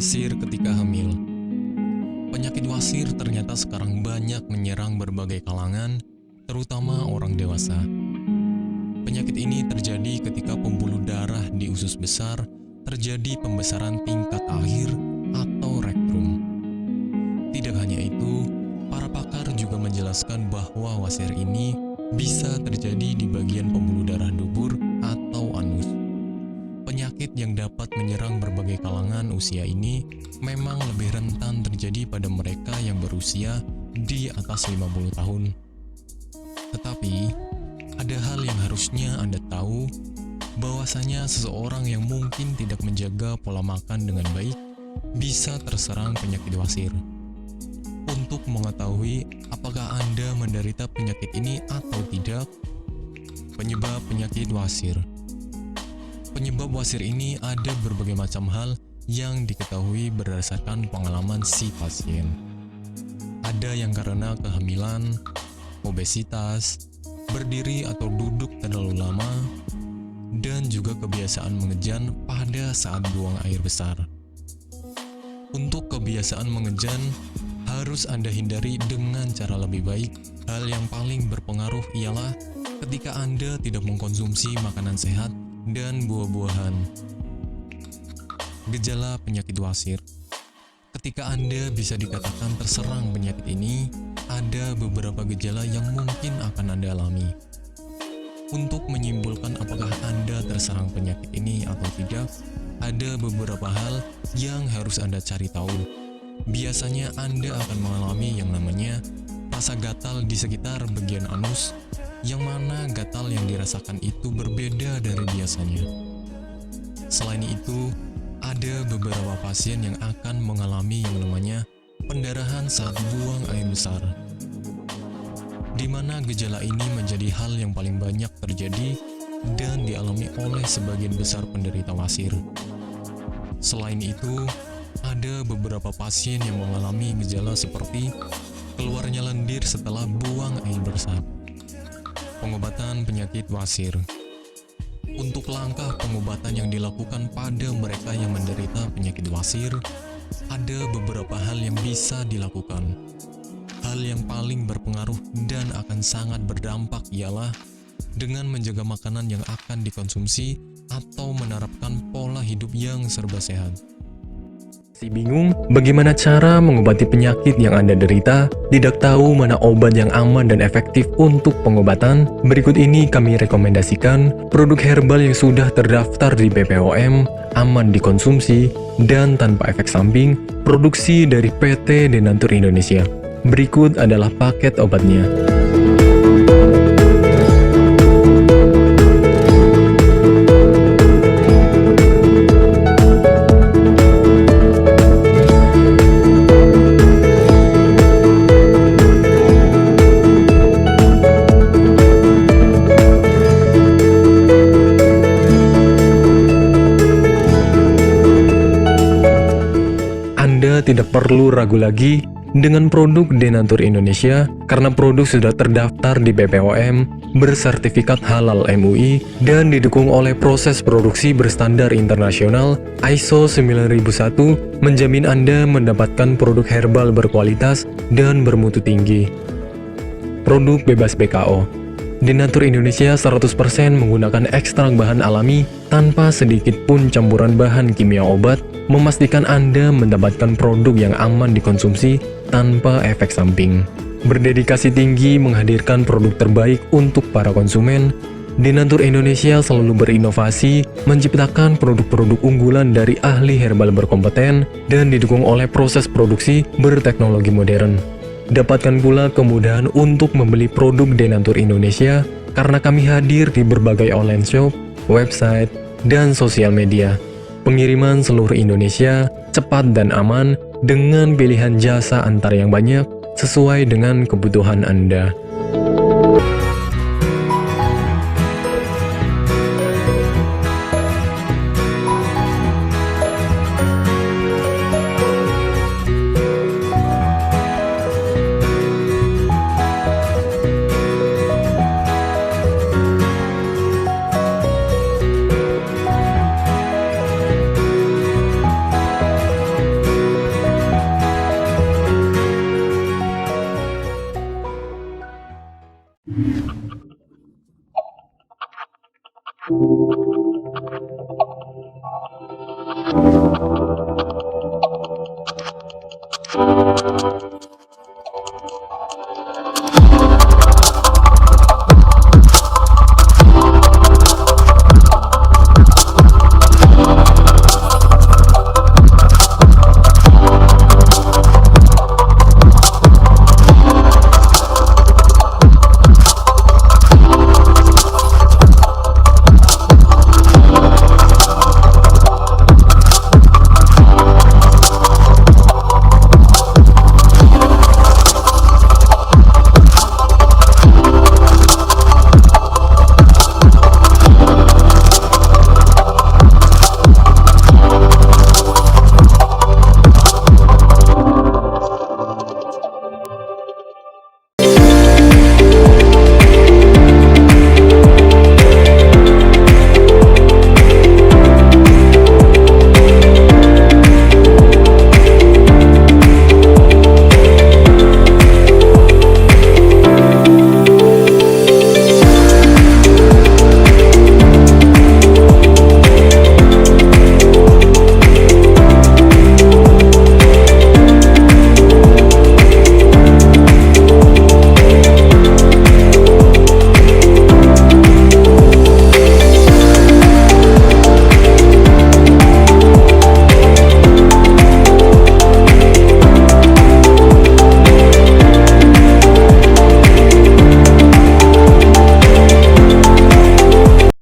Wasir ketika hamil. Penyakit wasir ternyata sekarang banyak menyerang berbagai kalangan, terutama orang dewasa. Penyakit ini terjadi ketika pembuluh darah di usus besar terjadi pembesaran tingkat akhir atau rektum. Tidak hanya itu, para pakar juga menjelaskan bahwa wasir ini bisa terjadi di bagian pembuluh darah dubur atau anus. Penyakit yang dapat menyerang berbagai kalangan usia ini memang lebih rentan terjadi pada mereka yang berusia di atas 50 tahun. Tetapi, ada hal yang harusnya Anda tahu, bahwasanya seseorang yang mungkin tidak menjaga pola makan dengan baik bisa terserang penyakit wasir. Untuk mengetahui apakah Anda menderita penyakit ini atau tidak, penyebab penyakit wasir. Penyebab wasir ini ada berbagai macam hal yang diketahui berdasarkan pengalaman si pasien. Ada yang karena kehamilan, obesitas, berdiri atau duduk terlalu lama, dan juga kebiasaan mengejan pada saat buang air besar. Untuk kebiasaan mengejan, harus Anda hindari dengan cara lebih baik. Hal yang paling berpengaruh ialah ketika Anda tidak mengkonsumsi makanan sehat dan buah-buahan. Gejala penyakit wasir. Ketika Anda bisa dikatakan terserang penyakit ini, ada beberapa gejala yang mungkin akan Anda alami. Untuk menyimpulkan apakah Anda terserang penyakit ini atau tidak, ada beberapa hal yang harus Anda cari tahu. Biasanya Anda akan mengalami yang namanya rasa gatal di sekitar bagian anus, yang mana gatal yang dirasakan itu berbeda dari biasanya. Selain itu, ada beberapa pasien yang akan mengalami yang namanya pendarahan saat buang air besar, di mana gejala ini menjadi hal yang paling banyak terjadi dan dialami oleh sebagian besar penderita wasir. Selain itu, ada beberapa pasien yang mengalami gejala seperti keluarnya lendir setelah buang air besar. Pengobatan penyakit wasir. Untuk langkah pengobatan yang dilakukan pada mereka yang menderita penyakit wasir, ada beberapa hal yang bisa dilakukan. Hal yang paling berpengaruh dan akan sangat berdampak ialah dengan menjaga makanan yang akan dikonsumsi atau menerapkan pola hidup yang serba sehat. Bingung bagaimana cara mengobati penyakit yang Anda derita, tidak tahu mana obat yang aman dan efektif untuk pengobatan? Berikut ini kami rekomendasikan produk herbal yang sudah terdaftar di BPOM, aman dikonsumsi, dan tanpa efek samping, produksi dari PT Denatur Indonesia. Berikut adalah paket obatnya. Anda tidak perlu ragu lagi dengan produk Denatur Indonesia karena produk sudah terdaftar di BPOM, bersertifikat halal MUI, dan didukung oleh proses produksi berstandar internasional ISO 9001, menjamin Anda mendapatkan produk herbal berkualitas dan bermutu tinggi. Produk bebas BKO. Denatur Indonesia 100% menggunakan ekstrak bahan alami tanpa sedikit pun campuran bahan kimia obat, memastikan Anda mendapatkan produk yang aman dikonsumsi tanpa efek samping. Berdedikasi tinggi menghadirkan produk terbaik untuk para konsumen, Denatur Indonesia selalu berinovasi, menciptakan produk-produk unggulan dari ahli herbal berkompeten dan didukung oleh proses produksi berteknologi modern. Dapatkan pula kemudahan untuk membeli produk Denatur Indonesia karena kami hadir di berbagai online shop, website, dan sosial media. Pengiriman seluruh Indonesia cepat dan aman dengan pilihan jasa antar yang banyak sesuai dengan kebutuhan Anda.